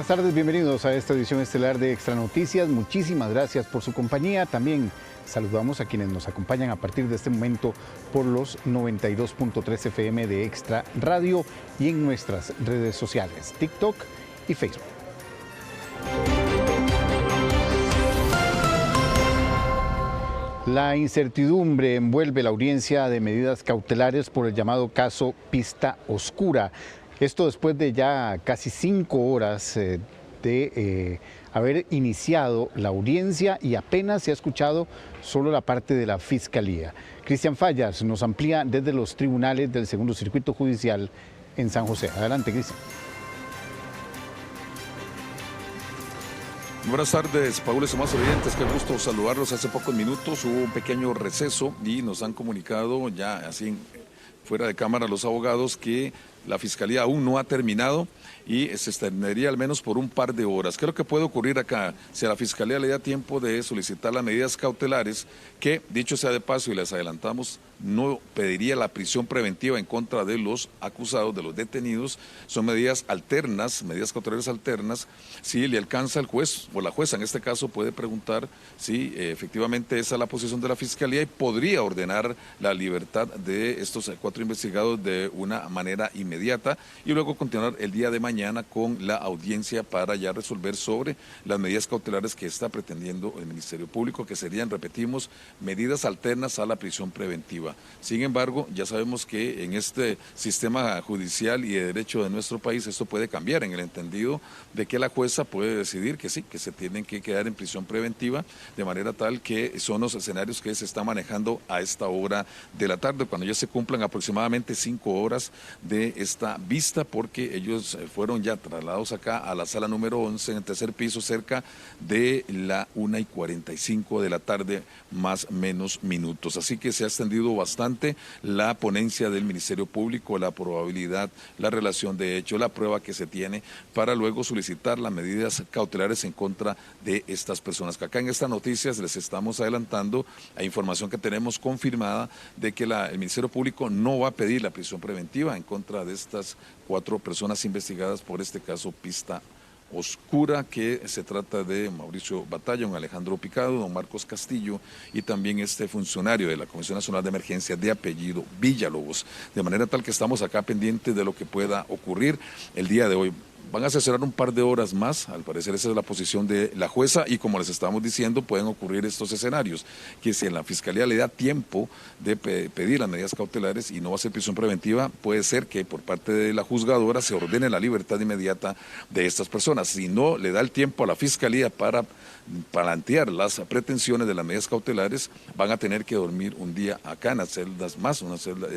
buenas tardes, bienvenidos a esta edición estelar de Extra Noticias. Muchísimas gracias por su compañía. También saludamos a quienes nos acompañan a partir de este momento por los 92.3 FM de Extra Radio y en nuestras redes sociales, TikTok y Facebook. La incertidumbre envuelve la audiencia de medidas cautelares por el llamado caso Pista Oscura. Esto después de ya casi 5 horas de haber iniciado la audiencia y apenas se ha escuchado solo la parte de la Fiscalía. Cristian Fallas nos amplía desde los tribunales del Segundo Circuito Judicial en San José. Adelante, Cristian. Buenas tardes, Paul, más oyentes, qué gusto saludarlos. Hace pocos minutos hubo un pequeño receso y nos han comunicado ya así fuera de cámara los abogados que la Fiscalía aún no ha terminado y se extendería al menos por un par de horas. ¿Qué es lo que puede ocurrir acá? Si a la Fiscalía le da tiempo de solicitar las medidas cautelares, que dicho sea de paso y les adelantamos, no pediría la prisión preventiva en contra de los acusados, de los detenidos, son medidas alternas, medidas cautelares alternas. Si le alcanza el juez o la jueza, en este caso, puede preguntar si efectivamente esa es la posición de la Fiscalía y podría ordenar la libertad de estos 4 investigados de una manera inmediata y luego continuar el día de mañana con la audiencia para ya resolver sobre las medidas cautelares que está pretendiendo el Ministerio Público, que serían, repetimos, medidas alternas a la prisión preventiva. Sin embargo, ya sabemos que en este sistema judicial y de derecho de nuestro país esto puede cambiar en el entendido de que la jueza puede decidir que sí, que se tienen que quedar en prisión preventiva, de manera tal que son los escenarios que se están manejando a esta hora de la tarde, cuando ya se cumplan aproximadamente 5 horas de esta vista, porque ellos fueron ya trasladados acá a la sala número 11 en el tercer piso cerca de la 1:45 de la tarde, más o menos minutos. Así que se ha extendido bastante la ponencia del Ministerio Público, la probabilidad, la relación de hecho, la prueba que se tiene para luego solicitar las medidas cautelares en contra de estas personas. Que acá en estas noticias les estamos adelantando a información que tenemos confirmada de que el Ministerio Público no va a pedir la prisión preventiva en contra de estas 4 personas investigadas por este caso Pista Oscura, que se trata de Mauricio Batalla, don Alejandro Picado, don Marcos Castillo y también este funcionario de la Comisión Nacional de Emergencia de apellido Villalobos. De manera tal que estamos acá pendientes de lo que pueda ocurrir el día de hoy. Van a asesorar un par de horas más, al parecer esa es la posición de la jueza y como les estamos diciendo pueden ocurrir estos escenarios, que si en la Fiscalía le da tiempo de pedir las medidas cautelares y no va a ser prisión preventiva, puede ser que por parte de la juzgadora se ordene la libertad inmediata de estas personas. Si no le da el tiempo a la Fiscalía para plantear las pretensiones de las medidas cautelares, van a tener que dormir un día acá en las celdas más, en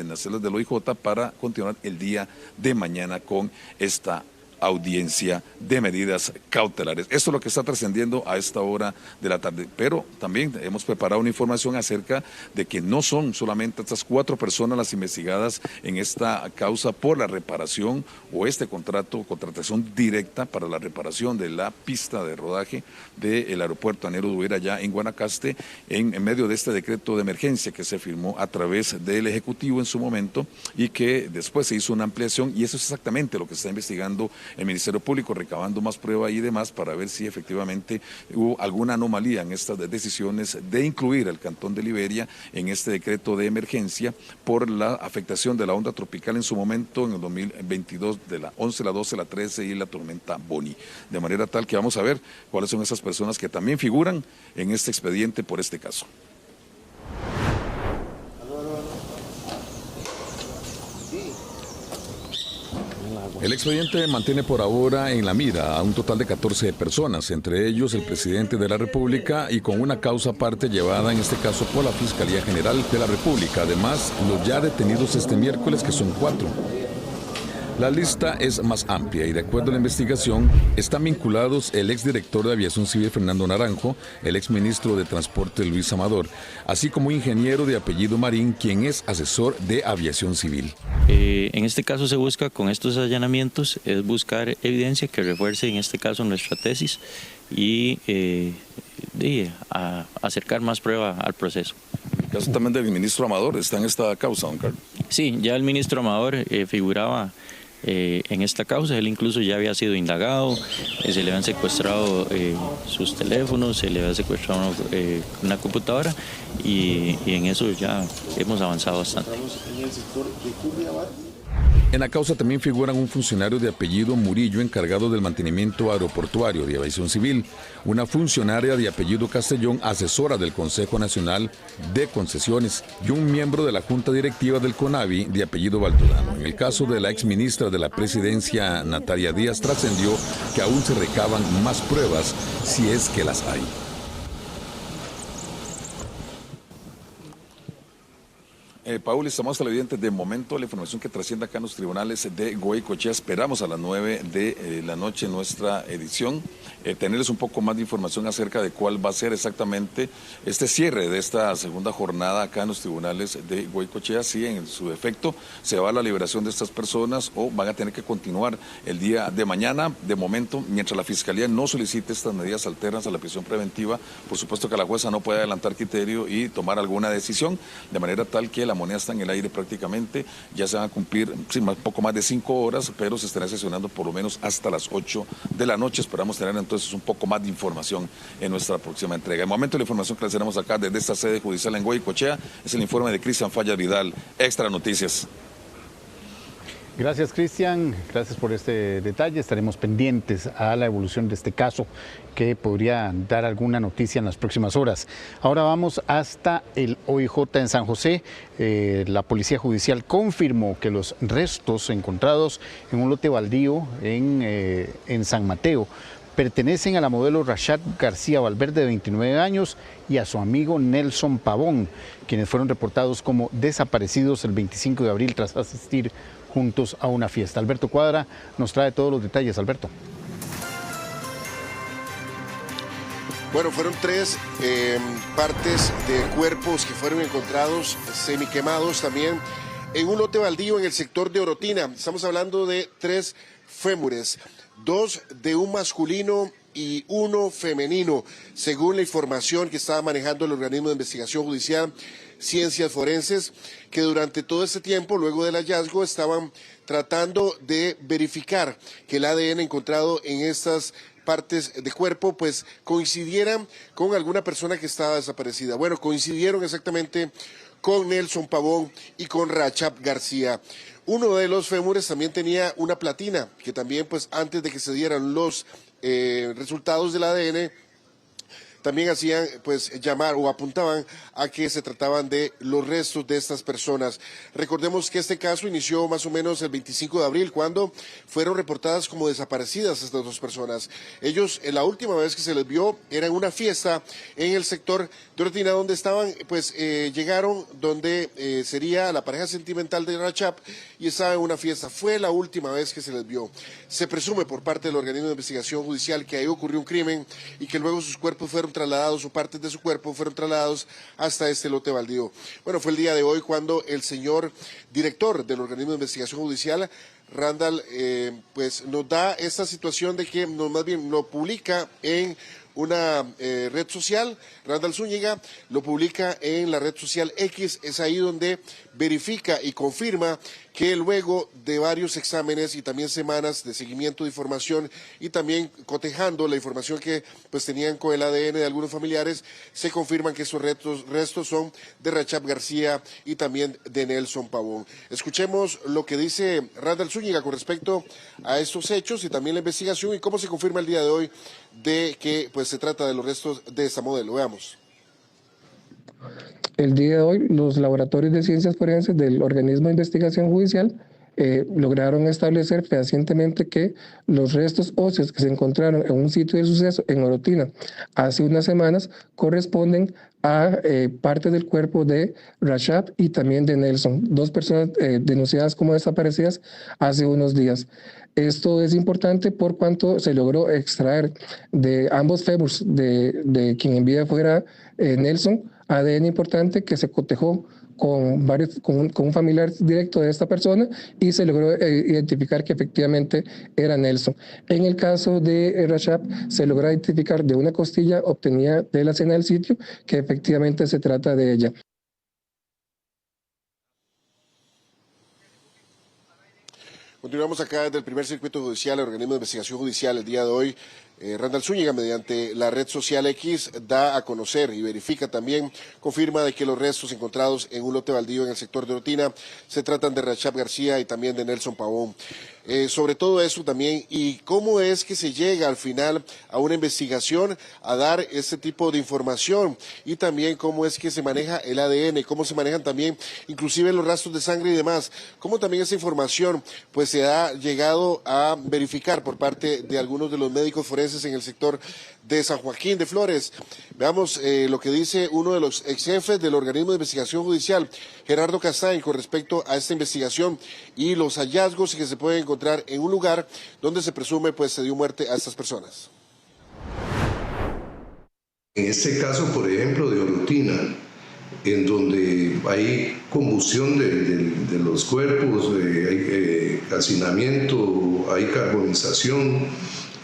las celdas del OIJ para continuar el día de mañana con esta audiencia de medidas cautelares. Esto es lo que está trascendiendo a esta hora de la tarde, pero también hemos preparado una información acerca de que no son solamente estas 4 personas las investigadas en esta causa por la reparación o este contratación directa para la reparación de la pista de rodaje del aeropuerto Anero Duera allá en Guanacaste, en medio de este decreto de emergencia que se firmó a través del Ejecutivo en su momento y que después se hizo una ampliación, y eso es exactamente lo que está investigando el Ministerio Público, recabando más prueba y demás para ver si efectivamente hubo alguna anomalía en estas decisiones de incluir al Cantón de Liberia en este decreto de emergencia por la afectación de la onda tropical en su momento en el 2022 de la 11, la 12, la 13 y la tormenta Bonnie. De manera tal que vamos a ver cuáles son esas personas que también figuran en este expediente por este caso. El expediente mantiene por ahora en la mira a un total de 14 personas, entre ellos el presidente de la República y con una causa aparte llevada en este caso por la Fiscalía General de la República. Además, los ya detenidos este miércoles, que son 4. La lista es más amplia y de acuerdo a la investigación están vinculados el exdirector de Aviación Civil Fernando Naranjo, el exministro de Transporte Luis Amador, así como un ingeniero de apellido Marín, quien es asesor de Aviación Civil. En este caso se busca con estos allanamientos es buscar evidencia que refuerce en este caso nuestra tesis y acercar más prueba al proceso. El caso también del ministro Amador está en esta causa, don Carlos. Sí, ya el ministro Amador figuraba en esta causa. Él incluso ya había sido indagado, se le habían secuestrado sus teléfonos, se le había secuestrado una computadora y en eso ya hemos avanzado bastante. En la causa también figuran un funcionario de apellido Murillo encargado del mantenimiento aeroportuario de aviación civil, una funcionaria de apellido Castellón asesora del Consejo Nacional de Concesiones y un miembro de la Junta Directiva del CONAVI de apellido Baltodano. En el caso de la exministra de la Presidencia, Natalia Díaz, trascendió que aún se recaban más pruebas si es que las hay. Paul, estamos televidentes. De momento, la información que trasciende acá en los tribunales de Goicoechea. Esperamos a las 9 de la noche nuestra edición tenerles un poco más de información acerca de cuál va a ser exactamente este cierre de esta segunda jornada acá en los tribunales de Goicoechea. Si en su defecto se va a la liberación de estas personas o van a tener que continuar el día de mañana. De momento, mientras la Fiscalía no solicite estas medidas alternas a la prisión preventiva, por supuesto que la jueza no puede adelantar criterio y tomar alguna decisión, de manera tal que la moneda está en el aire prácticamente. Ya se van a cumplir poco más de 5 horas, pero se estará sesionando por lo menos hasta las 8 de la noche. Esperamos tener entonces un poco más de información en nuestra próxima entrega. De momento, la información que les tenemos acá desde esta sede judicial en Goicoechea es el informe de Cristian Falla Vidal, Extra Noticias. Gracias, Cristian. Gracias por este detalle. Estaremos pendientes a la evolución de este caso que podría dar alguna noticia en las próximas horas. Ahora vamos hasta el OIJ en San José. La Policía Judicial confirmó que los restos encontrados en un lote baldío en San Mateo pertenecen a la modelo Rashad García Valverde, de 29 años, y a su amigo Nelson Pavón, quienes fueron reportados como desaparecidos el 25 de abril tras asistir juntos a una fiesta. Alberto Cuadra nos trae todos los detalles. Alberto. Bueno, fueron 3 partes de cuerpos que fueron encontrados semiquemados también en un lote baldío en el sector de Orotina. Estamos hablando de 3 fémures, 2 de un masculino y 1 femenino, según la información que estaba manejando el organismo de investigación judicial Ciencias Forenses, que durante todo este tiempo, luego del hallazgo, estaban tratando de verificar que el ADN encontrado en estas partes de cuerpo pues coincidieran con alguna persona que estaba desaparecida. Bueno, coincidieron exactamente con Nelson Pavón y con Rashad García. Uno de los fémures también tenía una platina, que también pues antes de que se dieran los resultados del ADN, también hacían pues llamar o apuntaban a que se trataban de los restos de estas personas. Recordemos que este caso inició más o menos el 25 de abril, cuando fueron reportadas como desaparecidas estas 2 personas. Ellos, la última vez que se les vio era en una fiesta en el sector de Orotina, donde estaban, pues llegaron donde sería la pareja sentimental de Rashad y estaban en una fiesta. Fue la última vez que se les vio. Se presume por parte del organismo de investigación judicial que ahí ocurrió un crimen y que luego sus cuerpos fueron trasladados o partes de su cuerpo fueron trasladados hasta este lote baldío. Bueno, fue el día de hoy cuando el señor director del organismo de investigación judicial, Randall, pues nos da esta situación de que más bien lo publica en una red social. Randall Zúñiga lo publica en la red social X. Es ahí donde verifica y confirma que luego de varios exámenes y también semanas de seguimiento de información y también cotejando la información que pues tenían con el ADN de algunos familiares, se confirman que esos restos son de Rashad García y también de Nelson Pavón. Escuchemos lo que dice Randall Zúñiga con respecto a estos hechos y también la investigación y cómo se confirma el día de hoy de que pues se trata de los restos de esta modelo. Veamos. El día de hoy, los laboratorios de ciencias forenses del organismo de investigación judicial lograron establecer fehacientemente que los restos óseos que se encontraron en un sitio de suceso en Orotina hace unas semanas corresponden a parte del cuerpo de Rashad y también de Nelson, 2 personas denunciadas como desaparecidas hace unos días. Esto es importante por cuanto se logró extraer de ambos fémures de quien en vida fuera Nelson, ADN importante que se cotejó con un familiar directo de esta persona y se logró identificar que efectivamente era Nelson. En el caso de Rashad se logró identificar de una costilla obtenida de la escena del sitio que efectivamente se trata de ella. Continuamos acá desde el primer circuito judicial, el organismo de investigación judicial, el día de hoy. Randall Zúñiga, mediante la red social X, da a conocer y verifica también, confirma de que los restos encontrados en un lote baldío en el sector de Orotina se tratan de Rachab García y también de Nelson Pavón. Sobre todo eso también, y cómo es que se llega al final a una investigación a dar este tipo de información, y también cómo es que se maneja el ADN, cómo se manejan también inclusive los rastros de sangre y demás, cómo también esa información pues se ha llegado a verificar por parte de algunos de los médicos forenses en el sector de San Joaquín de Flores. Veamos lo que dice uno de los ex jefes del organismo de investigación judicial, Gerardo Castañ, con respecto a esta investigación y los hallazgos que se pueden encontrar en un lugar donde se presume pues se dio muerte a estas personas. En este caso, por ejemplo, de Orotina, en donde hay combustión de los cuerpos, hay hacinamiento, hay carbonización.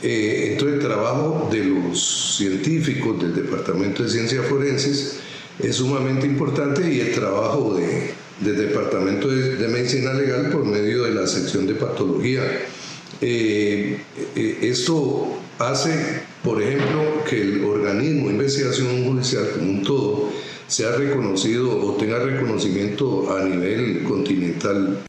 Entonces el trabajo de los científicos del Departamento de Ciencias Forenses es sumamente importante, y el trabajo del Departamento de Medicina Legal por medio de la sección de patología. Esto hace, por ejemplo, que el organismo de investigación judicial como un todo sea reconocido o tenga reconocimiento a nivel continental.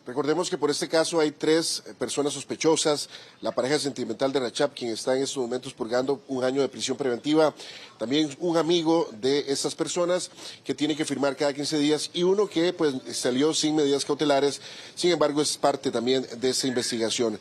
Recordemos que por este caso hay 3 personas sospechosas, la pareja sentimental de Rachab, quien está en estos momentos purgando 1 año de prisión preventiva, también un amigo de estas personas que tiene que firmar cada 15 días, y uno que pues salió sin medidas cautelares, sin embargo es parte también de esa investigación.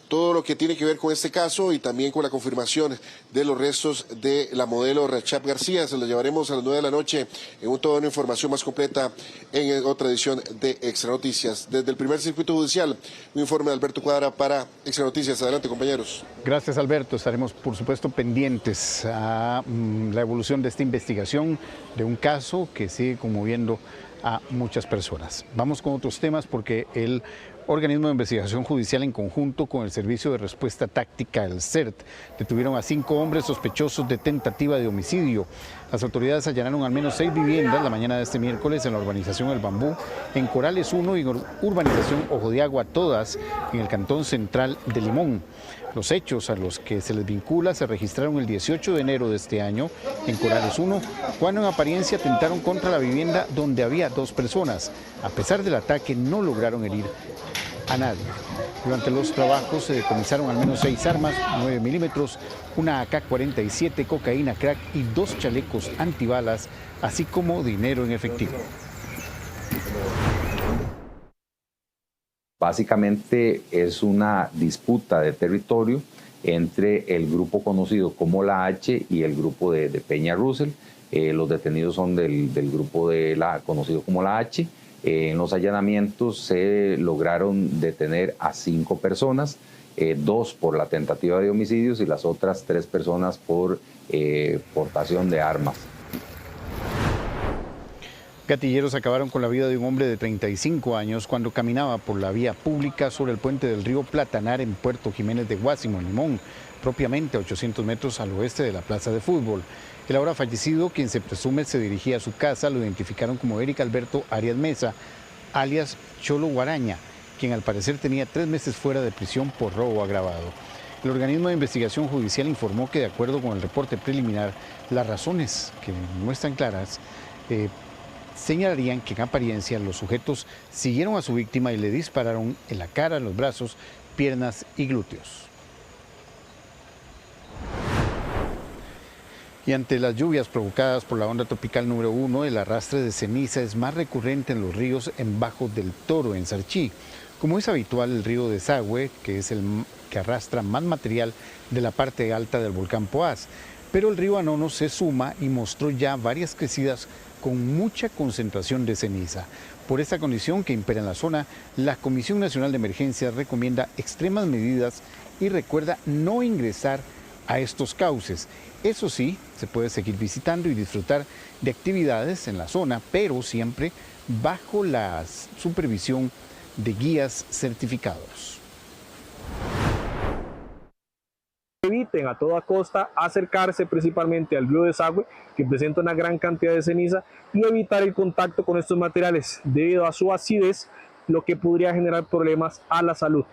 Todo lo que tiene que ver con este caso y también con la confirmación de los restos de la modelo Rachab García se lo llevaremos a las 9 de la noche en toda una información más completa en otra edición de Extra Noticias. Desde el primer circuito judicial, un informe de Alberto Cuadra para Extra Noticias. Adelante, compañeros. Gracias, Alberto. Estaremos, por supuesto, pendientes a la evolución de esta investigación de un caso que sigue conmoviendo a muchas personas. Vamos con otros temas porque el organismo de investigación judicial, en conjunto con el Servicio de Respuesta Táctica, el CERT, detuvieron a 5 hombres sospechosos de tentativa de homicidio. Las autoridades allanaron al menos 6 viviendas la mañana de este miércoles en la urbanización El Bambú, en Corales 1 y urbanización Ojo de Agua, todas en el cantón central de Limón. Los hechos a los que se les vincula se registraron el 18 de enero de este año en Corales 1, cuando en apariencia atentaron contra la vivienda donde había 2 personas. A pesar del ataque, no lograron herir a nadie. Durante los trabajos se decomisaron al menos 6 armas, 9 milímetros, una AK-47, cocaína crack y 2 chalecos antibalas, así como dinero en efectivo. Básicamente es una disputa de territorio entre el grupo conocido como la H y el grupo de Peña Russell. Los detenidos son del grupo conocido como la H. En los allanamientos se lograron detener a 5 personas, 2 por la tentativa de homicidios y las otras 3 personas por portación de armas. Gatilleros acabaron con la vida de un hombre de 35 años cuando caminaba por la vía pública sobre el puente del río Platanar en Puerto Jiménez de Guásimo, Limón, propiamente a 800 metros al oeste de la plaza de fútbol. El ahora fallecido, quien se presume se dirigía a su casa, lo identificaron como Eric Alberto Arias Mesa, alias Cholo Guaraña, quien al parecer tenía 3 meses fuera de prisión por robo agravado. El organismo de investigación judicial informó que, de acuerdo con el reporte preliminar, las razones que no están claras señalarían que en apariencia los sujetos siguieron a su víctima y le dispararon en la cara, en los brazos, piernas y glúteos. Y ante las lluvias provocadas por la onda tropical número 1, el arrastre de ceniza es más recurrente en los ríos en Bajo del Toro, en Sarchí. Como es habitual, el río Desagüe, que es el que arrastra más material de la parte alta del volcán Poás. Pero el río Anono se suma y mostró ya varias crecidas con mucha concentración de ceniza. Por esta condición que impera en la zona, la Comisión Nacional de Emergencias recomienda extremas medidas y recuerda no ingresar a estos cauces. Eso sí, se puede seguir visitando y disfrutar de actividades en la zona, pero siempre bajo la supervisión de guías certificados. Evite eviten a toda costa acercarse principalmente al río desagüe, que presenta una gran cantidad de ceniza, y evitar el contacto con estos materiales debido a su acidez, lo que podría generar problemas a la salud,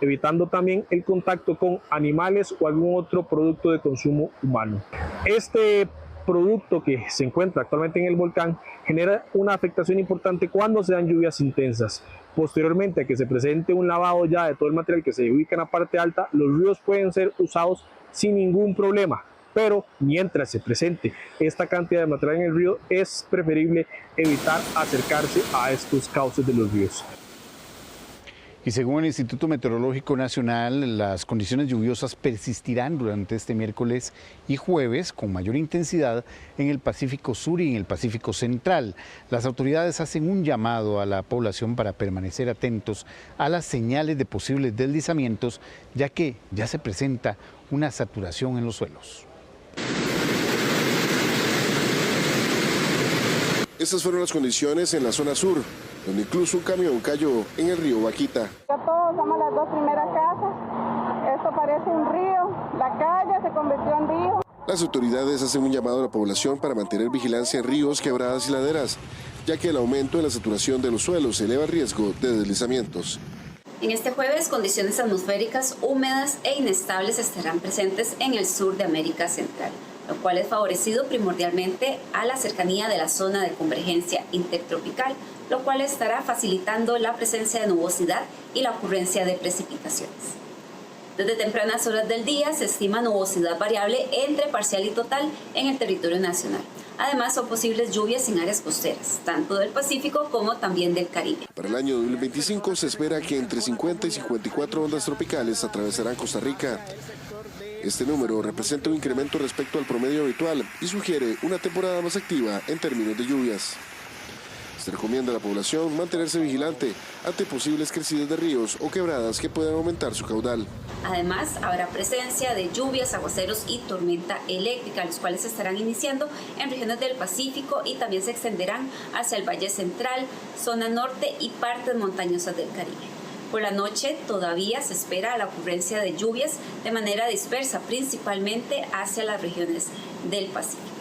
evitando también el contacto con animales o algún otro producto de consumo humano. Este producto que se encuentra actualmente en el volcán genera una afectación importante cuando se dan lluvias intensas. Posteriormente a que se presente un lavado ya de todo el material que se ubica en la parte alta, los ríos pueden ser usados sin ningún problema, pero mientras se presente esta cantidad de material en el río, es preferible evitar acercarse a estos cauces de los ríos. Y según el Instituto Meteorológico Nacional, las condiciones lluviosas persistirán durante este miércoles y jueves con mayor intensidad en el Pacífico Sur y en el Pacífico Central. Las autoridades hacen un llamado a la población para permanecer atentos a las señales de posibles deslizamientos, ya que ya se presenta una saturación en los suelos. Estas fueron las condiciones en la zona sur, donde incluso un camión cayó en el río Vaquita. Todos somos las dos primeras casas. Esto parece un río. La calle se convirtió en río. Las autoridades hacen un llamado a la población para mantener vigilancia en ríos, quebradas y laderas, ya que el aumento en la saturación de los suelos eleva el riesgo de deslizamientos. En este jueves, condiciones atmosféricas húmedas e inestables estarán presentes en el sur de América Central, lo cual es favorecido primordialmente a la cercanía de la zona de convergencia intertropical, lo cual estará facilitando la presencia de nubosidad y la ocurrencia de precipitaciones. Desde tempranas horas del día se estima nubosidad variable entre parcial y total en el territorio nacional. Además, son posibles lluvias en áreas costeras, tanto del Pacífico como también del Caribe. Para el año 2025 se espera que entre 50 y 54 ondas tropicales atravesarán Costa Rica. Este número representa un incremento respecto al promedio habitual y sugiere una temporada más activa en términos de lluvias. Se recomienda a la población mantenerse vigilante ante posibles crecidas de ríos o quebradas que puedan aumentar su caudal. Además, habrá presencia de lluvias, aguaceros y tormenta eléctrica, los cuales se estarán iniciando en regiones del Pacífico y también se extenderán hacia el Valle Central, zona norte y partes montañosas del Caribe. Por la noche todavía se espera la ocurrencia de lluvias de manera dispersa, principalmente hacia las regiones del Pacífico.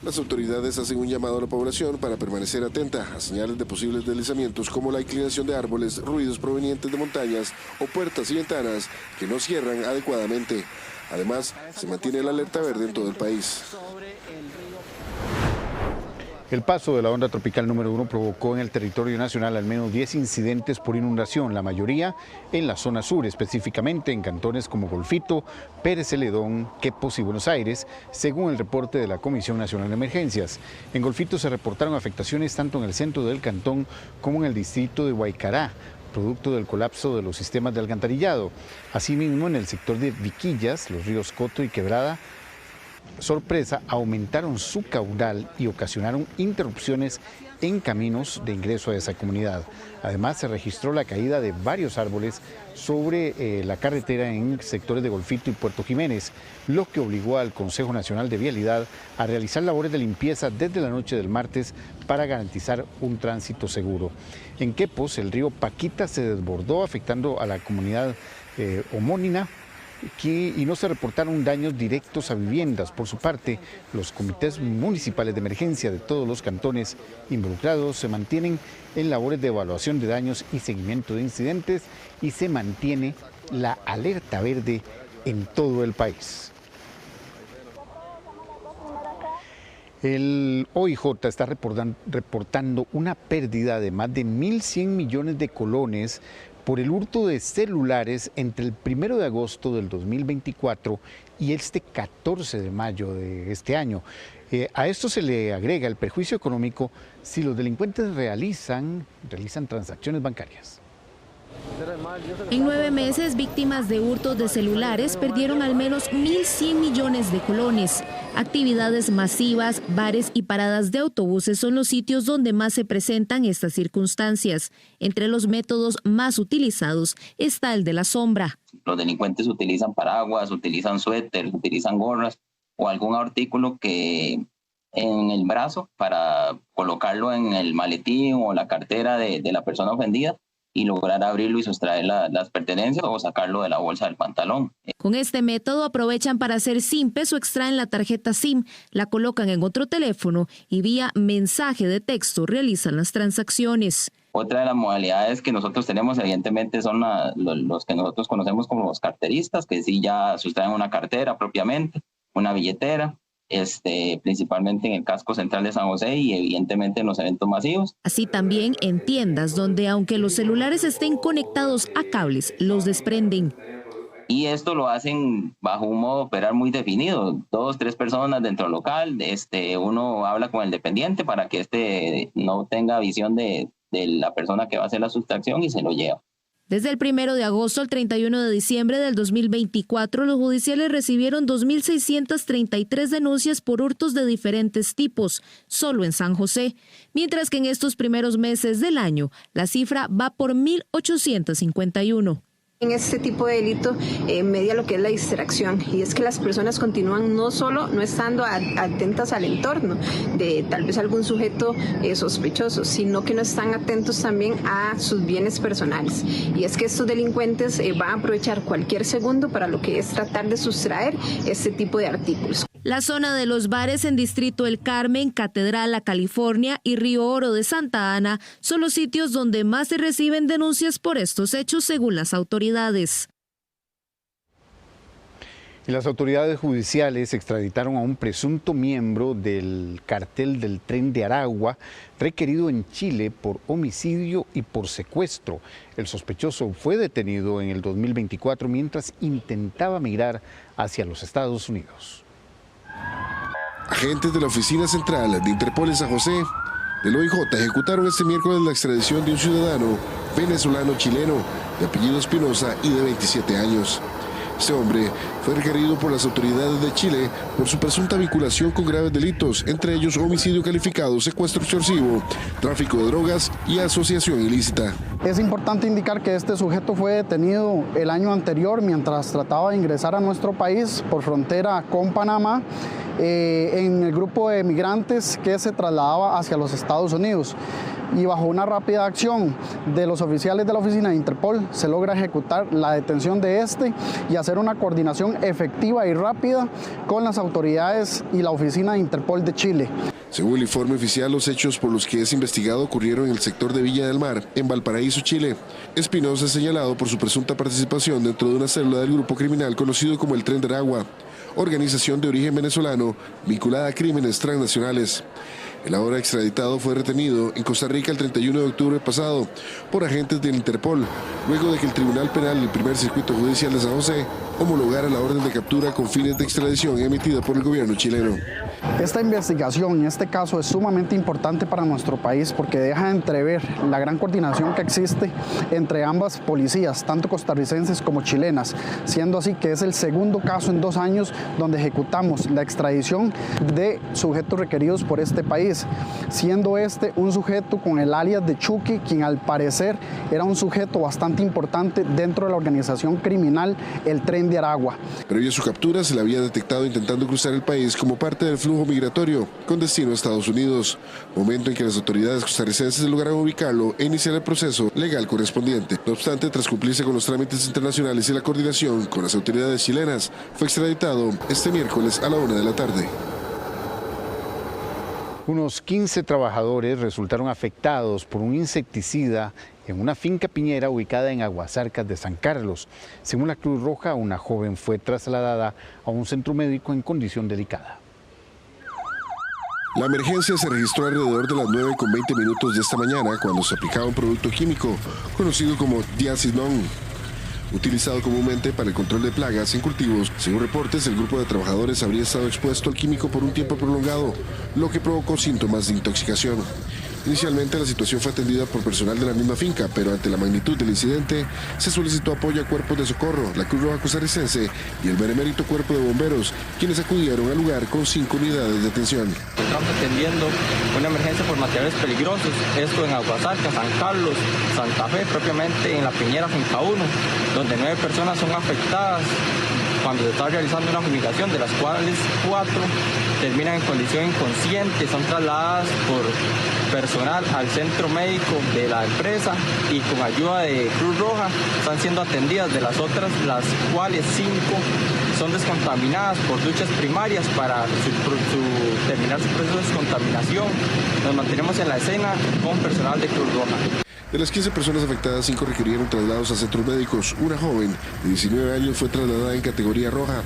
Las autoridades hacen un llamado a la población para permanecer atenta a señales de posibles deslizamientos como la inclinación de árboles, ruidos provenientes de montañas o puertas y ventanas que no cierran adecuadamente. Además, se mantiene la alerta verde en todo el país. El paso de la onda tropical número 1 provocó en el territorio nacional al menos 10 incidentes por inundación, la mayoría en la zona sur, específicamente en cantones como Golfito, Pérez Celedón, Quepos y Buenos Aires, según el reporte de la Comisión Nacional de Emergencias. En Golfito se reportaron afectaciones tanto en el centro del cantón como en el distrito de Guaycará, producto del colapso de los sistemas de alcantarillado. Asimismo, en el sector de Viquillas, los ríos Coto y Quebrada, sorpresa, aumentaron su caudal y ocasionaron interrupciones en caminos de ingreso a esa comunidad. Además, se registró la caída de varios árboles sobre la carretera en sectores de Golfito y Puerto Jiménez, lo que obligó al Consejo Nacional de Vialidad a realizar labores de limpieza desde la noche del martes para garantizar un tránsito seguro. En Quepos, el río Paquita se desbordó, afectando a la comunidad homónima, y no se reportaron daños directos a viviendas. Por su parte, los comités municipales de emergencia de todos los cantones involucrados se mantienen en labores de evaluación de daños y seguimiento de incidentes, y se mantiene la alerta verde en todo el país. El OIJ está reportando una pérdida de más de 1.100 millones de colones por el hurto de celulares entre el 1 de agosto del 2024 y este 14 de mayo de este año. A esto se le agrega el perjuicio económico si los delincuentes realizan transacciones bancarias. En 9 meses, víctimas de hurtos de celulares perdieron al menos 1.100 millones de colones. Actividades masivas, bares y paradas de autobuses son los sitios donde más se presentan estas circunstancias. Entre los métodos más utilizados está el de la sombra. Los delincuentes utilizan paraguas, utilizan suéteres, utilizan gorras o algún artículo que en el brazo para colocarlo en el maletín o la cartera de la persona ofendida, y lograr abrirlo y sustraer las pertenencias o sacarlo de la bolsa del pantalón. Con este método aprovechan para hacer simpes o extraen la tarjeta SIM, la colocan en otro teléfono y vía mensaje de texto realizan las transacciones. Otra de las modalidades que nosotros tenemos, evidentemente, son los que nosotros conocemos como los carteristas, que sí ya sustraen una cartera propiamente, una billetera, principalmente en el casco central de San José y evidentemente en los eventos masivos. Así también en tiendas donde, aunque los celulares estén conectados a cables, los desprenden. Y esto lo hacen bajo un modo de operar muy definido. 2, 3 personas dentro del local, uno habla con el dependiente para que no tenga visión de la persona que va a hacer la sustracción y se lo lleva. Desde el 1 de agosto al 31 de diciembre del 2024, los judiciales recibieron 2.633 denuncias por hurtos de diferentes tipos, solo en San José, mientras que en estos primeros meses del año, la cifra va por 1.851. En este tipo de delito media lo que es la distracción, y es que las personas continúan no estando atentas al entorno de tal vez algún sujeto sospechoso, sino que no están atentos también a sus bienes personales, y es que estos delincuentes van a aprovechar cualquier segundo para lo que es tratar de sustraer este tipo de artículos. La zona de los bares en Distrito El Carmen, Catedral La California y Río Oro de Santa Ana son los sitios donde más se reciben denuncias por estos hechos según las autoridades. Y las autoridades judiciales extraditaron a un presunto miembro del cartel del Tren de Aragua, requerido en Chile por homicidio y por secuestro. El sospechoso fue detenido en el 2024 mientras intentaba migrar hacia los Estados Unidos. Agentes de la Oficina Central de Interpol en San José del OIJ ejecutaron este miércoles la extradición de un ciudadano venezolano-chileno de apellido Espinosa y de 27 años. Este hombre fue requerido por las autoridades de Chile por su presunta vinculación con graves delitos, entre ellos homicidio calificado, secuestro extorsivo, tráfico de drogas y asociación ilícita. Es importante indicar que este sujeto fue detenido el año anterior mientras trataba de ingresar a nuestro país por frontera con Panamá en el grupo de migrantes que se trasladaba hacia los Estados Unidos. Y bajo una rápida acción de los oficiales de la oficina de Interpol se logra ejecutar la detención de este y hacer una coordinación efectiva y rápida con las autoridades y la oficina de Interpol de Chile. Según el informe oficial, los hechos por los que es investigado ocurrieron en el sector de Villa del Mar, en Valparaíso, Chile. Espinosa es señalado por su presunta participación dentro de una célula del grupo criminal conocido como el Tren de Aragua, organización de origen venezolano vinculada a crímenes transnacionales. El ahora extraditado fue retenido en Costa Rica el 31 de octubre pasado por agentes del Interpol, luego de que el Tribunal Penal del Primer Circuito Judicial de San José homologara la orden de captura con fines de extradición emitida por el gobierno chileno. Esta investigación en este caso es sumamente importante para nuestro país porque deja entrever la gran coordinación que existe entre ambas policías, tanto costarricenses como chilenas, siendo así que es el segundo caso en 2 años donde ejecutamos la extradición de sujetos requeridos por este país, siendo este un sujeto con el alias de Chucky, quien al parecer era un sujeto bastante importante dentro de la organización criminal El Tren de Aragua. Previo a su captura se le había detectado intentando cruzar el país como parte del flujo migratorio con destino a Estados Unidos, momento en que las autoridades costarricenses lograron ubicarlo e iniciar el proceso legal correspondiente. No obstante, tras cumplirse con los trámites internacionales y la coordinación con las autoridades chilenas, fue extraditado este miércoles a la 1 de la tarde. Unos 15 trabajadores resultaron afectados por un insecticida en una finca piñera ubicada en Aguasarcas de San Carlos. Según la Cruz Roja, una joven fue trasladada a un centro médico en condición delicada. La emergencia se registró alrededor de las 9:20 de esta mañana cuando se aplicaba un producto químico conocido como diazinon, utilizado comúnmente para el control de plagas en cultivos. Según reportes, el grupo de trabajadores habría estado expuesto al químico por un tiempo prolongado, lo que provocó síntomas de intoxicación. Inicialmente la situación fue atendida por personal de la misma finca, pero ante la magnitud del incidente se solicitó apoyo a cuerpos de socorro, la Cruz Roja costarricense y el benemérito Cuerpo de Bomberos, quienes acudieron al lugar con 5 unidades de atención. Estamos atendiendo una emergencia por materiales peligrosos, esto en Aguasarcas, San Carlos, Santa Fe, propiamente en la Piñera Finca 1, donde 9 personas son afectadas cuando se está realizando una fumigación, de las cuales 4 terminan en condición inconsciente, son trasladadas por personal al centro médico de la empresa y con ayuda de Cruz Roja están siendo atendidas. De las otras, las cuales 5 son descontaminadas por duchas primarias para terminar su proceso de descontaminación. Nos mantenemos en la escena con personal de Cruz Roja. De las 15 personas afectadas, 5 requirieron traslados a centros médicos. Una joven de 19 años fue trasladada en categoría roja.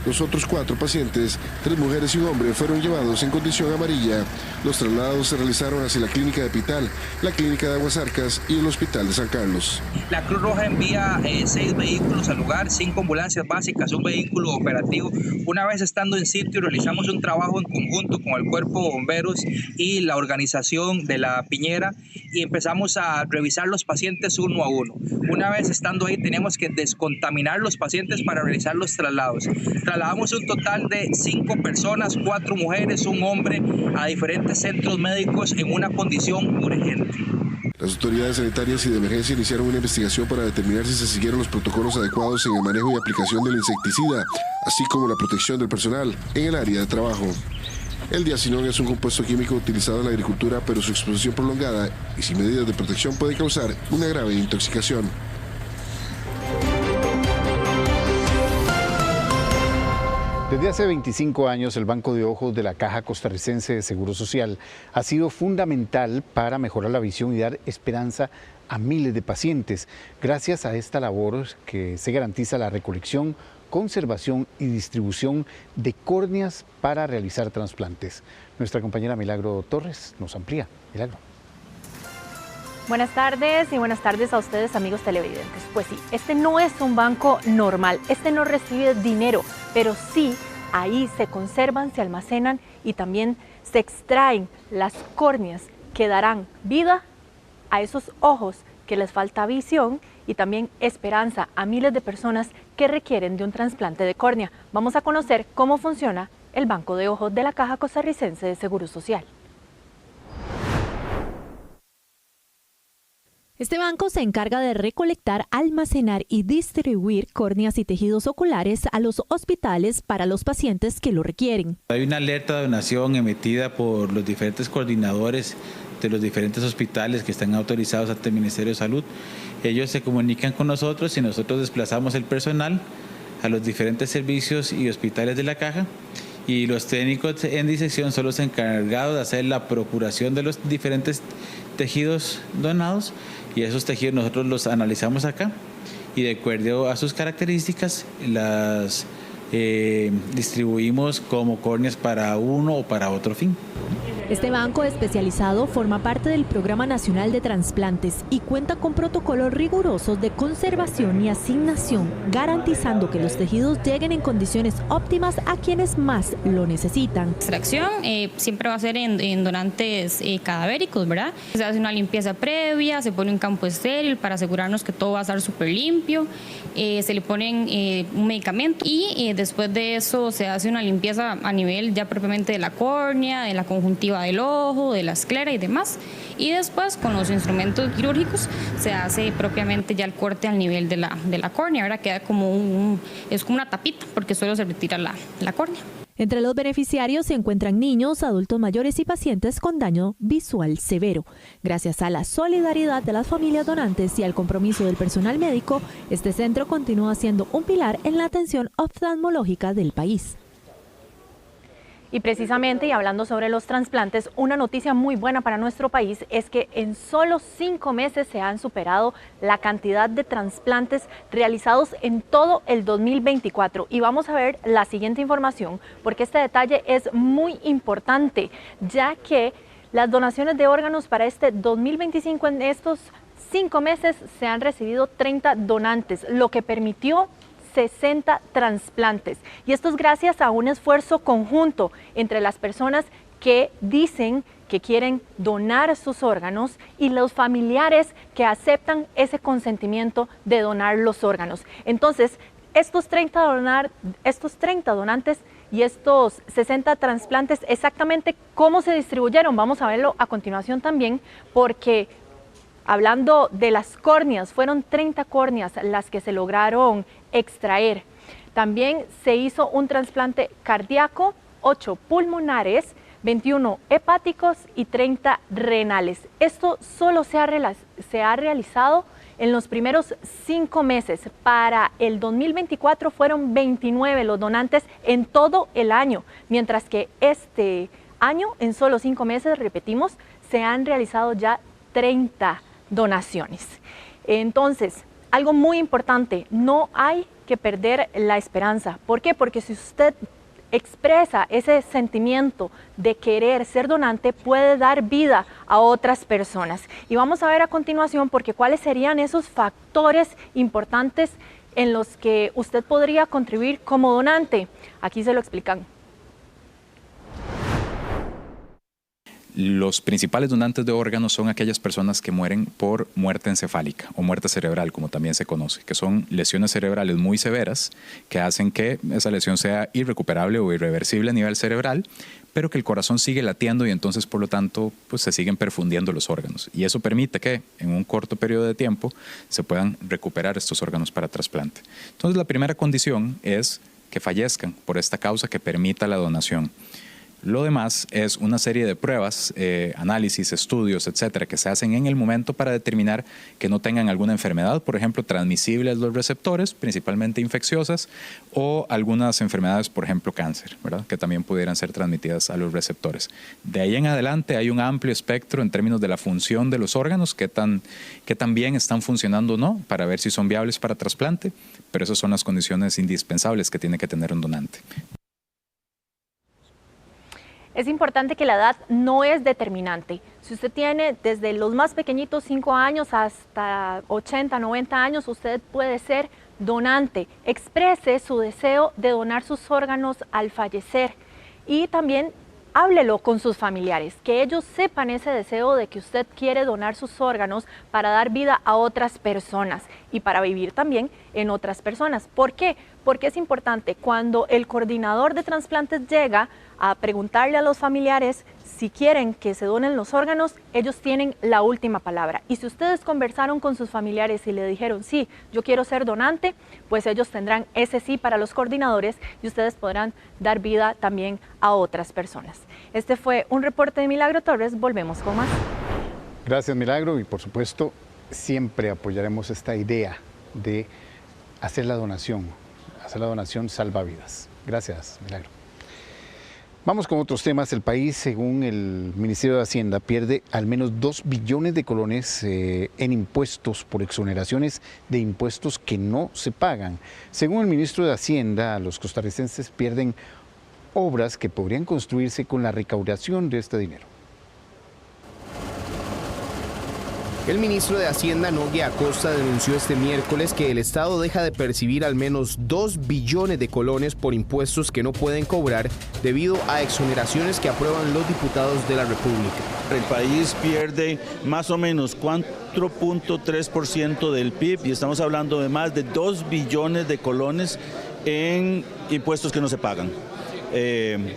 Los otros 4 pacientes, 3 mujeres y un hombre, fueron llevados en condición amarilla. Los traslados se realizaron hacia la clínica de Pital, la clínica de Aguasarcas y el hospital de San Carlos. La Cruz Roja envía 6 vehículos al lugar, 5 ambulancias básicas, un vehículo operativo. Una vez estando en sitio, realizamos un trabajo en conjunto con el Cuerpo de Bomberos y la organización de La Piñera y empezamos a revisar los pacientes uno a uno. Una vez estando ahí, tenemos que descontaminar los pacientes para realizar los traslados. Trasladamos un total de 5 personas, 4 mujeres, un hombre, a diferentes centros médicos en una condición urgente. Las autoridades sanitarias y de emergencia iniciaron una investigación para determinar si se siguieron los protocolos adecuados en el manejo y aplicación del insecticida, así como la protección del personal en el área de trabajo. El diacinón es un compuesto químico utilizado en la agricultura, pero su exposición prolongada y sin medidas de protección puede causar una grave intoxicación. Desde hace 25 años, el Banco de Ojos de la Caja Costarricense de Seguro Social ha sido fundamental para mejorar la visión y dar esperanza a miles de pacientes. Gracias a esta labor que se garantiza la recolección, conservación y distribución de córneas para realizar trasplantes. Nuestra compañera Milagro Torres nos amplía. Milagro. Buenas tardes y buenas tardes a ustedes, amigos televidentes. Pues sí, este no es un banco normal, este no recibe dinero, pero sí ahí se conservan, se almacenan y también se extraen las córneas que darán vida a esos ojos que les falta visión y también esperanza a miles de personas que requieren de un trasplante de córnea. Vamos a conocer cómo funciona el Banco de Ojos de la Caja Costarricense de Seguro Social. Este banco se encarga de recolectar, almacenar y distribuir córneas y tejidos oculares a los hospitales para los pacientes que lo requieren. Hay una alerta de donación emitida por los diferentes coordinadores de los diferentes hospitales que están autorizados ante el Ministerio de Salud. Ellos se comunican con nosotros y nosotros desplazamos el personal a los diferentes servicios y hospitales de la Caja, y los técnicos en disección son los encargados de hacer la procuración de los diferentes tejidos donados, y esos tejidos nosotros los analizamos acá y de acuerdo a sus características las distribuimos como córneas para uno o para otro fin. Este banco especializado forma parte del Programa Nacional de Transplantes y cuenta con protocolos rigurosos de conservación y asignación, garantizando que los tejidos lleguen en condiciones óptimas a quienes más lo necesitan. La extracción siempre va a ser en donantes cadavéricos, ¿verdad? Se hace una limpieza previa, se pone un campo estéril para asegurarnos que todo va a estar súper limpio, se le ponen un medicamento y después de eso se hace una limpieza a nivel ya propiamente de la córnea, de la conjuntiva del ojo, de la esclera y demás, y después con los instrumentos quirúrgicos se hace propiamente ya el corte al nivel de la córnea. Ahora queda como es como una tapita porque solo se retira la córnea. Entre los beneficiarios se encuentran niños, adultos mayores y pacientes con daño visual severo. Gracias a la solidaridad de las familias donantes y al compromiso del personal médico, este centro continúa siendo un pilar en la atención oftalmológica del país. Y precisamente, y hablando sobre los trasplantes, una noticia muy buena para nuestro país es que en solo 5 meses se han superado la cantidad de trasplantes realizados en todo el 2024. Y vamos a ver la siguiente información, porque este detalle es muy importante, ya que las donaciones de órganos para este 2025 en estos 5 meses se han recibido 30 donantes, lo que permitió 60 trasplantes, y esto es gracias a un esfuerzo conjunto entre las personas que dicen que quieren donar sus órganos y los familiares que aceptan ese consentimiento de donar los órganos. Entonces, estos 30 donantes y estos 60 trasplantes, exactamente cómo se distribuyeron, vamos a verlo a continuación también, porque hablando de las córneas, fueron 30 córneas las que se lograron extraer. También se hizo un trasplante cardíaco, 8 pulmonares, 21 hepáticos y 30 renales. Esto solo se ha realizado en los primeros 5 meses. Para el 2024 fueron 29 los donantes en todo el año, mientras que este año, en solo 5 meses, repetimos, se han realizado ya 30 donaciones. Entonces, algo muy importante, no hay que perder la esperanza. ¿Por qué? Porque si usted expresa ese sentimiento de querer ser donante, puede dar vida a otras personas. Y vamos a ver a continuación porque cuáles serían esos factores importantes en los que usted podría contribuir como donante. Aquí se lo explican. Los principales donantes de órganos son aquellas personas que mueren por muerte encefálica o muerte cerebral, como también se conoce, que son lesiones cerebrales muy severas que hacen que esa lesión sea irrecuperable o irreversible a nivel cerebral, pero que el corazón sigue latiendo y entonces, por lo tanto, pues se siguen perfundiendo los órganos. Y eso permite que en un corto periodo de tiempo se puedan recuperar estos órganos para trasplante. Entonces, la primera condición es que fallezcan por esta causa que permita la donación. Lo demás es una serie de pruebas, análisis, estudios, etcétera, que se hacen en el momento para determinar que no tengan alguna enfermedad, por ejemplo, transmisible a los receptores, principalmente infecciosas, o algunas enfermedades, por ejemplo, cáncer, ¿verdad?, que también pudieran ser transmitidas a los receptores. De ahí en adelante hay un amplio espectro en términos de la función de los órganos, qué tan bien están funcionando o no, para ver si son viables para trasplante, pero esas son las condiciones indispensables que tiene que tener un donante. Es importante que la edad no es determinante. Si usted tiene desde los más pequeñitos 5 años hasta 80, 90 años, usted puede ser donante. Exprese su deseo de donar sus órganos al fallecer y también háblelo con sus familiares, que ellos sepan ese deseo de que usted quiere donar sus órganos para dar vida a otras personas y para vivir también en otras personas. ¿Por qué? Porque es importante cuando el coordinador de trasplantes llega a preguntarle a los familiares si quieren que se donen los órganos, ellos tienen la última palabra. Y si ustedes conversaron con sus familiares y le dijeron, sí, yo quiero ser donante, pues ellos tendrán ese sí para los coordinadores y ustedes podrán dar vida también a otras personas. Este fue un reporte de Milagro Torres, volvemos con más. Gracias, Milagro, y por supuesto siempre apoyaremos esta idea de hacer la donación salva vidas. Gracias, Milagro. Vamos con otros temas. El país, según el Ministerio de Hacienda, pierde al menos 2 billones de colones en impuestos por exoneraciones de impuestos que no se pagan. Según el ministro de Hacienda, los costarricenses pierden obras que podrían construirse con la recaudación de este dinero. El ministro de Hacienda, Nogui Acosta, denunció este miércoles que el Estado deja de percibir al menos 2 billones de colones por impuestos que no pueden cobrar debido a exoneraciones que aprueban los diputados de la República. El país pierde más o menos 4.3% del PIB y estamos hablando de más de 2 billones de colones en impuestos que no se pagan. El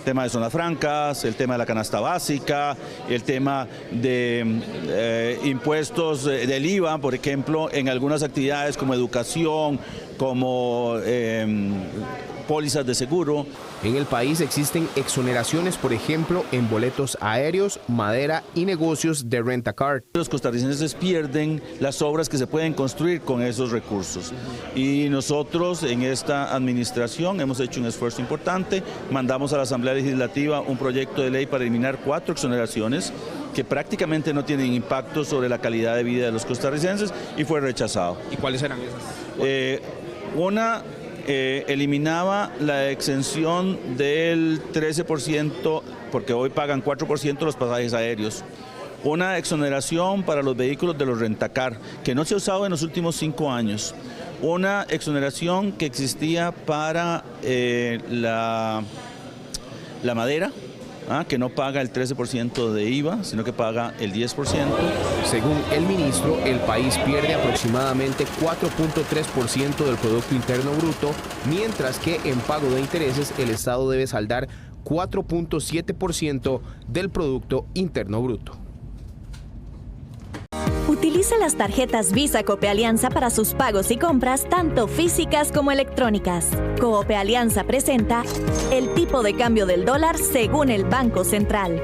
tema de zonas francas, el tema de la canasta básica, el tema de impuestos del IVA, por ejemplo, en algunas actividades como educación, como pólizas de seguro. En el país existen exoneraciones, por ejemplo, en boletos aéreos, madera y negocios de rent-a-car. Los costarricenses pierden las obras que se pueden construir con esos recursos. Y nosotros en esta administración hemos hecho un esfuerzo importante. Mandamos a la Asamblea Legislativa un proyecto de ley para eliminar 4 exoneraciones que prácticamente no tienen impacto sobre la calidad de vida de los costarricenses y fue rechazado. ¿Y cuáles eran esas? Una eliminaba la exención del 13%, porque hoy pagan 4% los pasajes aéreos. Una exoneración para los vehículos de los rentacar, que no se ha usado en los últimos 5 años. Una exoneración que existía para la madera, que no paga el 13% de IVA, sino que paga el 10%. Según el ministro, el país pierde aproximadamente 4.3% del Producto Interno Bruto, mientras que en pago de intereses el Estado debe saldar 4.7% del Producto Interno Bruto. Utilice las tarjetas Visa Cope Alianza para sus pagos y compras, tanto físicas como electrónicas. Cope Alianza presenta el tipo de cambio del dólar según el Banco Central.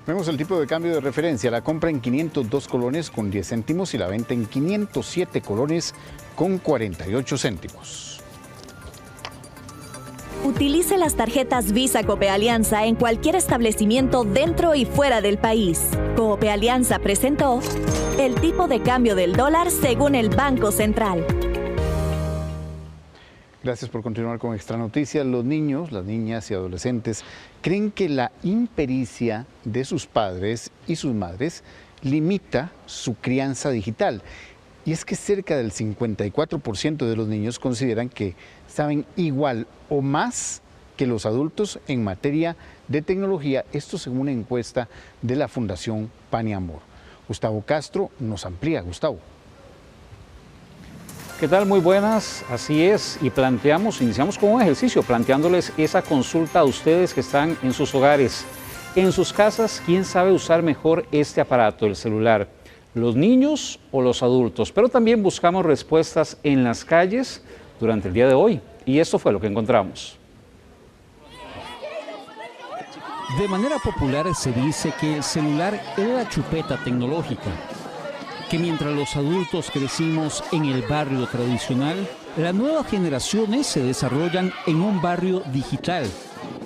Vemos el tipo de cambio de referencia. La compra en 502 colones con 10 céntimos y la venta en 507 colones con 48 céntimos. Utilice las tarjetas Visa Cope Alianza en cualquier establecimiento dentro y fuera del país. Cope Alianza presentó el tipo de cambio del dólar según el Banco Central. Gracias por continuar con Extra Noticias. Los niños, las niñas y adolescentes creen que la impericia de sus padres y sus madres limita su crianza digital. Y es que cerca del 54% de los niños consideran que saben igual o más que los adultos en materia de tecnología, esto según una encuesta de la Fundación Pan y Amor. Gustavo Castro nos amplía. Gustavo. ¿Qué tal? Muy buenas, así es, y iniciamos con un ejercicio, planteándoles esa consulta a ustedes que están en sus hogares. En sus casas, ¿quién sabe usar mejor este aparato, el celular? ¿Los niños o los adultos? Pero también buscamos respuestas en las calles durante el día de hoy, y esto fue lo que encontramos. De manera popular se dice que el celular es la chupeta tecnológica, que mientras los adultos crecimos en el barrio tradicional, las nuevas generaciones se desarrollan en un barrio digital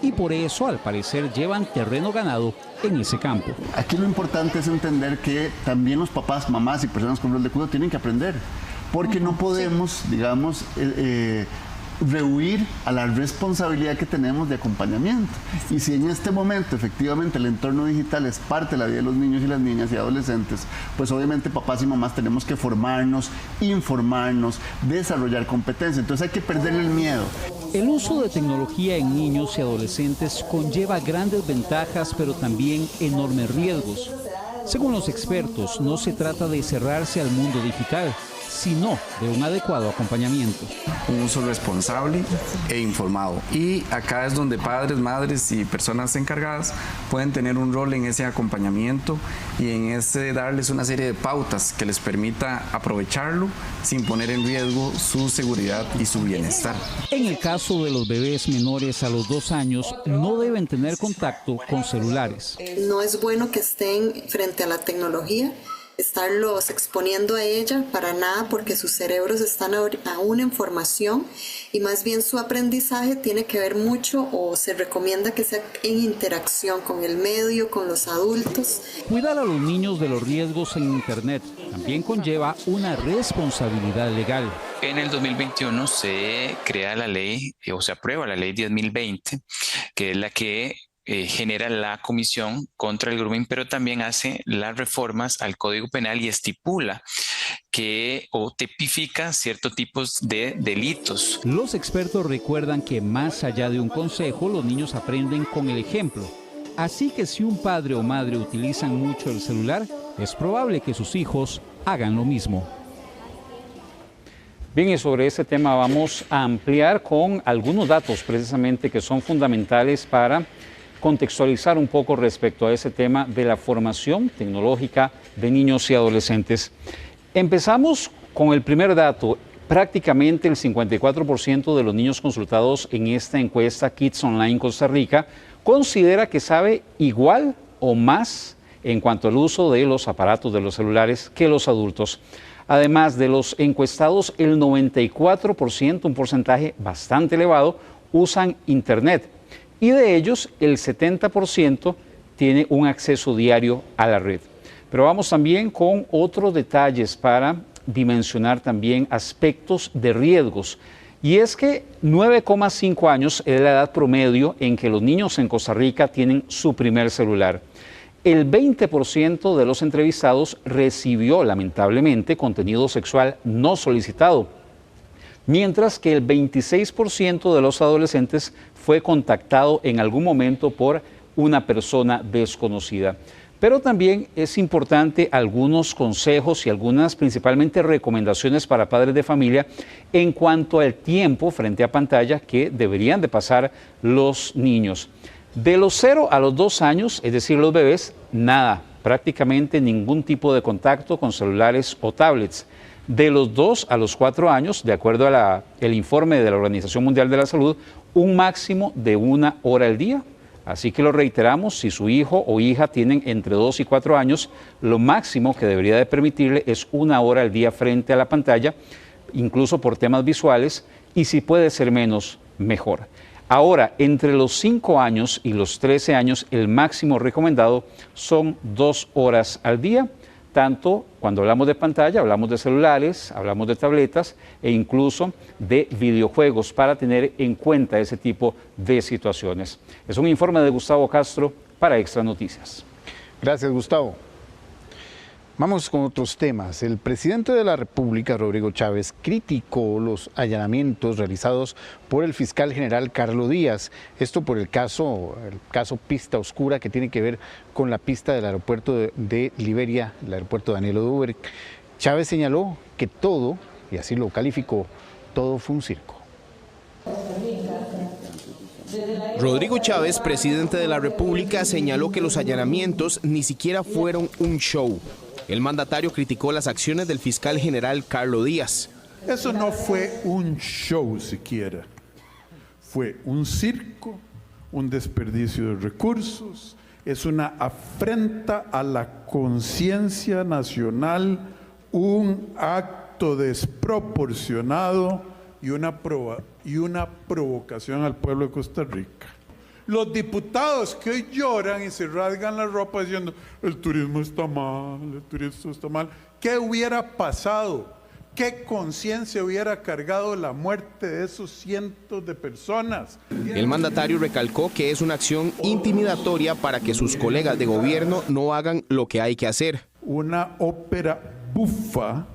y por eso al parecer llevan terreno ganado en ese campo. Aquí lo importante es entender que también los papás, mamás y personas con rol de cuidado tienen que aprender, porque no podemos, digamos, rehuir a la responsabilidad que tenemos de acompañamiento. Y si en este momento efectivamente el entorno digital es parte de la vida de los niños y las niñas y adolescentes, pues obviamente papás y mamás tenemos que formarnos, informarnos, desarrollar competencias. Entonces hay que perderle el miedo. El uso de tecnología en niños y adolescentes conlleva grandes ventajas, pero también enormes riesgos. Según los expertos, no se trata de cerrarse al mundo digital, sino de un adecuado acompañamiento. Un uso responsable e informado. Y acá es donde padres, madres y personas encargadas pueden tener un rol en ese acompañamiento y en ese darles una serie de pautas que les permita aprovecharlo sin poner en riesgo su seguridad y su bienestar. En el caso de los bebés menores a los 2 años, no deben tener contacto con celulares. No es bueno que estén frente a la tecnología, estarlos exponiendo a ella para nada, porque sus cerebros están aún en formación y más bien su aprendizaje tiene que ver mucho, o se recomienda que sea en interacción con el medio, con los adultos. Cuidar a los niños de los riesgos en Internet también conlleva una responsabilidad legal. En el 2021 se crea la ley, o se aprueba la ley 10.020, que es la que genera la Comisión contra el Grooming, pero también hace las reformas al Código Penal y estipula que o tipifica ciertos tipos de delitos. Los expertos recuerdan que más allá de un consejo, los niños aprenden con el ejemplo. Así que si un padre o madre utilizan mucho el celular, es probable que sus hijos hagan lo mismo. Bien, y sobre este tema vamos a ampliar con algunos datos precisamente que son fundamentales para contextualizar un poco respecto a ese tema de la formación tecnológica de niños y adolescentes. Empezamos con el primer dato. Prácticamente el 54% de los niños consultados en esta encuesta Kids Online Costa Rica considera que sabe igual o más en cuanto al uso de los aparatos de los celulares que los adultos. Además de los encuestados, el 94%, un porcentaje bastante elevado, usan Internet. Y de ellos, el 70% tiene un acceso diario a la red. Pero vamos también con otros detalles para dimensionar también aspectos de riesgos. Y es que 9,5 años es la edad promedio en que los niños en Costa Rica tienen su primer celular. El 20% de los entrevistados recibió, lamentablemente, contenido sexual no solicitado, mientras que el 26% de los adolescentes fue contactado en algún momento por una persona desconocida. Pero también es importante algunos consejos y algunas principalmente recomendaciones para padres de familia en cuanto al tiempo frente a pantalla que deberían de pasar los niños. De los 0 a los 2 años, es decir, los bebés, nada, prácticamente ningún tipo de contacto con celulares o tablets. De los 2 a los 4 años, de acuerdo a el informe de la Organización Mundial de la Salud, un máximo de 1 hora al día. Así que lo reiteramos, si su hijo o hija tienen entre 2 y 4 años, lo máximo que debería de permitirle es 1 hora al día frente a la pantalla, incluso por temas visuales, y si puede ser menos, mejor. Ahora, entre los 5 años y los 13 años, el máximo recomendado son 2 horas al día, tanto cuando hablamos de pantalla, hablamos de celulares, hablamos de tabletas e incluso de videojuegos para tener en cuenta ese tipo de situaciones. Es un informe de Gustavo Castro para Extra Noticias. Gracias, Gustavo. Vamos con otros temas. El presidente de la República, Rodrigo Chávez, criticó los allanamientos realizados por el fiscal general Carlos Díaz. Esto por el caso Pista Oscura, que tiene que ver con la pista del aeropuerto de Liberia, el aeropuerto Daniel Oduber. Chávez señaló que todo, y así lo calificó, todo fue un circo. Rodrigo Chávez, presidente de la República, señaló que los allanamientos ni siquiera fueron un show. El mandatario criticó las acciones del fiscal general Carlos Díaz. Eso no fue un show siquiera. Fue un circo, un desperdicio de recursos, es una afrenta a la conciencia nacional, un acto desproporcionado y una provocación al pueblo de Costa Rica. Los diputados que hoy lloran y se rasgan la ropa diciendo el turismo está mal, el turismo está mal. ¿Qué hubiera pasado? ¿Qué conciencia hubiera cargado la muerte de esos cientos de personas? El mandatario recalcó que es una acción intimidatoria para que sus colegas de gobierno no hagan lo que hay que hacer. Una ópera bufa.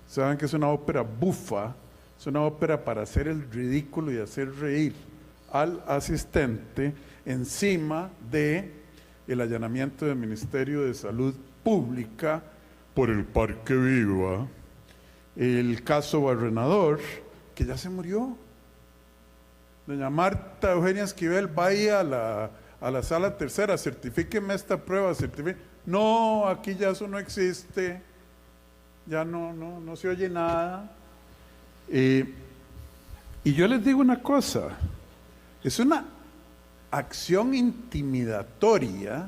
¿Saben qué es una ópera bufa? Es una ópera para hacer el ridículo y hacer reír al asistente encima de el allanamiento del Ministerio de Salud Pública por el Parque Viva, el caso Barrenador, que ya se murió. Doña Marta Eugenia Esquivel, vaya a la sala tercera, certifíqueme esta prueba, no, aquí ya eso no existe, ya no se oye nada. Y yo les digo una cosa, es una acción intimidatoria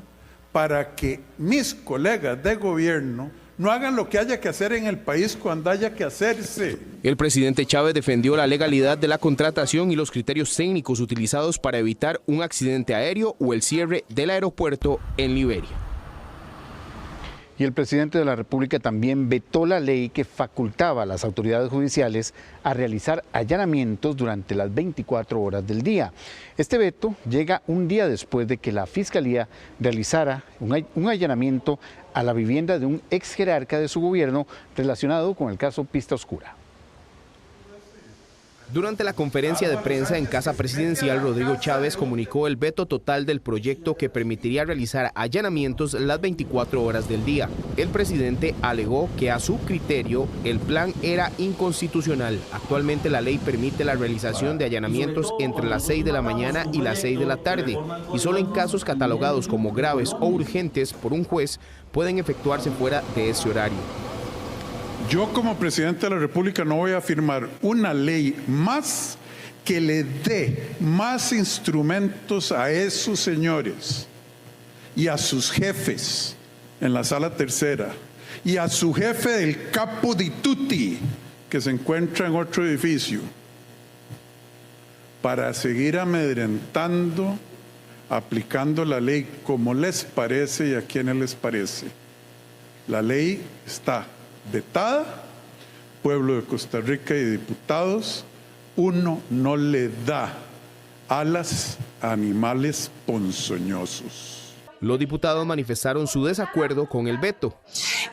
para que mis colegas de gobierno no hagan lo que haya que hacer en el país cuando haya que hacerse. El presidente Chávez defendió la legalidad de la contratación y los criterios técnicos utilizados para evitar un accidente aéreo o el cierre del aeropuerto en Liberia. Y el presidente de la República también vetó la ley que facultaba a las autoridades judiciales a realizar allanamientos durante las 24 horas del día. Este veto llega un día después de que la Fiscalía realizara un allanamiento a la vivienda de un ex jerarca de su gobierno relacionado con el caso Pista Oscura. Durante la conferencia de prensa en Casa Presidencial, Rodrigo Chávez comunicó el veto total del proyecto que permitiría realizar allanamientos las 24 horas del día. El presidente alegó que a su criterio el plan era inconstitucional. Actualmente la ley permite la realización de allanamientos entre las 6 de la mañana y las 6 de la tarde y solo en casos catalogados como graves o urgentes por un juez pueden efectuarse fuera de ese horario. Yo como presidente de la República no voy a firmar una ley más que le dé más instrumentos a esos señores y a sus jefes en la sala tercera y a su jefe del capo di tutti que se encuentra en otro edificio para seguir amedrentando, aplicando la ley como les parece y a quienes les parece. La ley está vetada, pueblo de Costa Rica y diputados, uno no le da alas a animales ponzoñosos. Los diputados manifestaron su desacuerdo con el veto.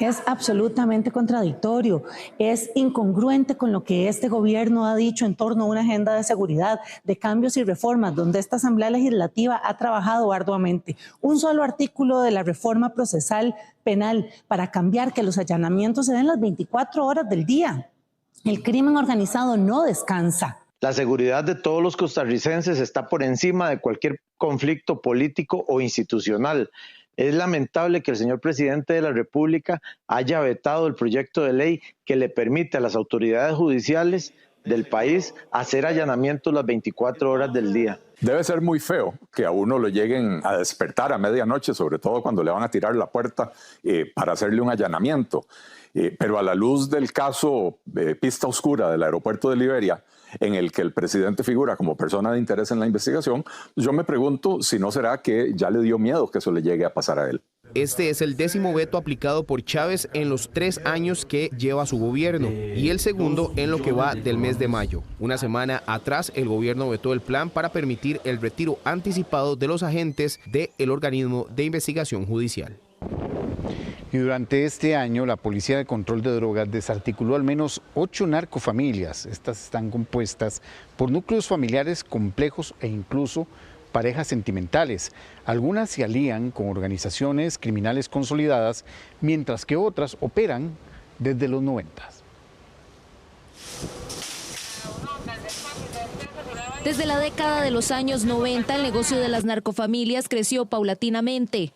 Es absolutamente contradictorio, es incongruente con lo que este gobierno ha dicho en torno a una agenda de seguridad, de cambios y reformas, donde esta Asamblea Legislativa ha trabajado arduamente. Un solo artículo de la reforma procesal penal para cambiar que los allanamientos se den las 24 horas del día. El crimen organizado no descansa. La seguridad de todos los costarricenses está por encima de cualquier conflicto político o institucional. Es lamentable que el señor presidente de la República haya vetado el proyecto de ley que le permite a las autoridades judiciales del país hacer allanamientos las 24 horas del día. Debe ser muy feo que a uno lo lleguen a despertar a medianoche, sobre todo cuando le van a tirar la puerta para hacerle un allanamiento. Pero a la luz del caso Pista Oscura del aeropuerto de Liberia, en el que el presidente figura como persona de interés en la investigación, yo me pregunto si no será que ya le dio miedo que eso le llegue a pasar a él. Este es el 10º veto aplicado por Chávez en los 3 años que lleva su gobierno y el segundo en lo que va del mes de mayo. Una semana atrás, el gobierno vetó el plan para permitir el retiro anticipado de los agentes del organismo de investigación judicial. Y durante este año, la Policía de Control de Drogas desarticuló al menos 8 narcofamilias. Estas están compuestas por núcleos familiares complejos e incluso parejas sentimentales. Algunas se alían con organizaciones criminales consolidadas, mientras que otras operan desde los 90. Desde la década de los años 90, el negocio de las narcofamilias creció paulatinamente.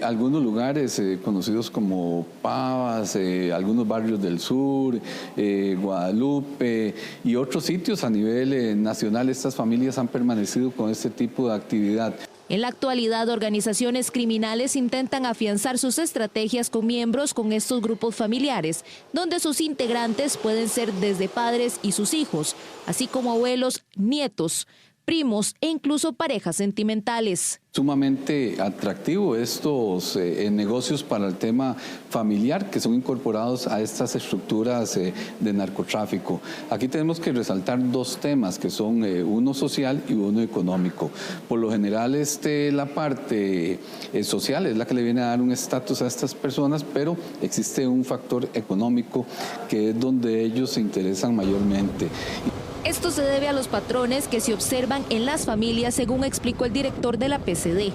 Algunos lugares conocidos como Pavas, algunos barrios del sur, Guadalupe y otros sitios a nivel nacional, estas familias han permanecido con este tipo de actividad. En la actualidad, organizaciones criminales intentan afianzar sus estrategias con miembros con estos grupos familiares, donde sus integrantes pueden ser desde padres y sus hijos, así como abuelos, nietos, primos e incluso parejas sentimentales. Sumamente atractivo estos negocios para el tema familiar que son incorporados a estas estructuras de narcotráfico. Aquí tenemos que resaltar 2 temas que son uno social y uno económico. Por lo general la parte social es la que le viene a dar un estatus a estas personas, pero existe un factor económico que es donde ellos se interesan mayormente. Esto se debe a los patrones que se observan en las familias, según explicó el director de la PCD.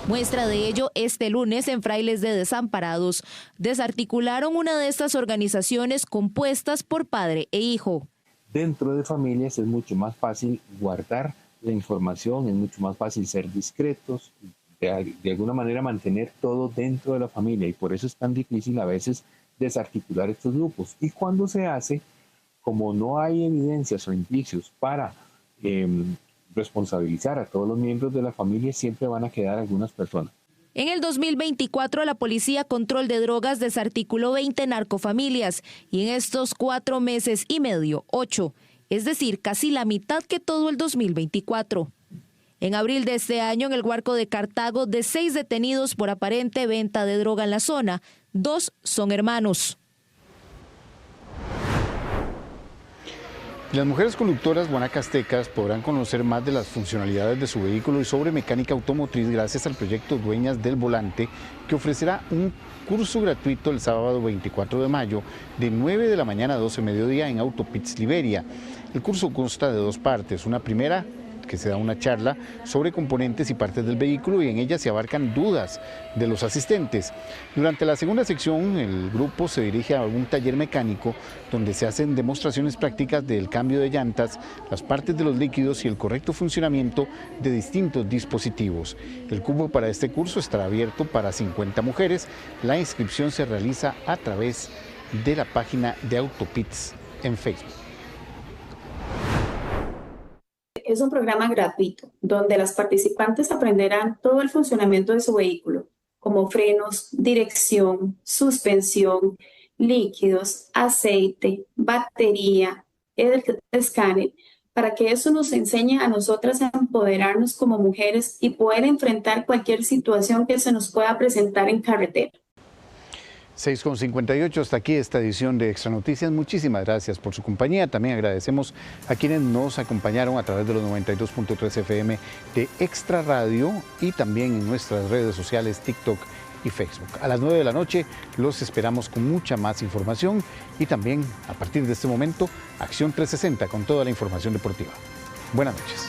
Muestra de ello, este lunes en Frailes de Desamparados, desarticularon una de estas organizaciones compuestas por padre e hijo. Dentro de familias es mucho más fácil guardar la información, es mucho más fácil ser discretos, de alguna manera mantener todo dentro de la familia, y por eso es tan difícil a veces desarticular estos grupos. Y cuando se hace, como no hay evidencias o indicios para responsabilizar a todos los miembros de la familia, siempre van a quedar algunas personas. En el 2024, la Policía Control de Drogas desarticuló 20 narcofamilias y en estos 4 meses y medio, 8, es decir, casi la mitad que todo el 2024. En abril de este año, en el Guarco de Cartago, de 6 detenidos por aparente venta de droga en la zona, 2 son hermanos. Las mujeres conductoras guanacastecas podrán conocer más de las funcionalidades de su vehículo y sobre mecánica automotriz gracias al proyecto Dueñas del Volante, que ofrecerá un curso gratuito el sábado 24 de mayo de 9 de la mañana a 12 mediodía en Autopits Liberia. El curso consta de 2 partes, una primera que se da una charla sobre componentes y partes del vehículo y en ella se abarcan dudas de los asistentes. Durante la segunda sección, el grupo se dirige a un taller mecánico donde se hacen demostraciones prácticas del cambio de llantas, las partes de los líquidos y el correcto funcionamiento de distintos dispositivos. El cupo para este curso estará abierto para 50 mujeres. La inscripción se realiza a través de la página de Autopits en Facebook. Es un programa gratuito donde las participantes aprenderán todo el funcionamiento de su vehículo, como frenos, dirección, suspensión, líquidos, aceite, batería, el escáner, para que eso nos enseñe a nosotras a empoderarnos como mujeres y poder enfrentar cualquier situación que se nos pueda presentar en carretera. 6:58, hasta aquí esta edición de Extra Noticias. Muchísimas gracias por su compañía. También agradecemos a quienes nos acompañaron a través de los 92.3 FM de Extra Radio y también en nuestras redes sociales TikTok y Facebook. A las 9 de la noche los esperamos con mucha más información y también a partir de este momento Acción 360 con toda la información deportiva. Buenas noches.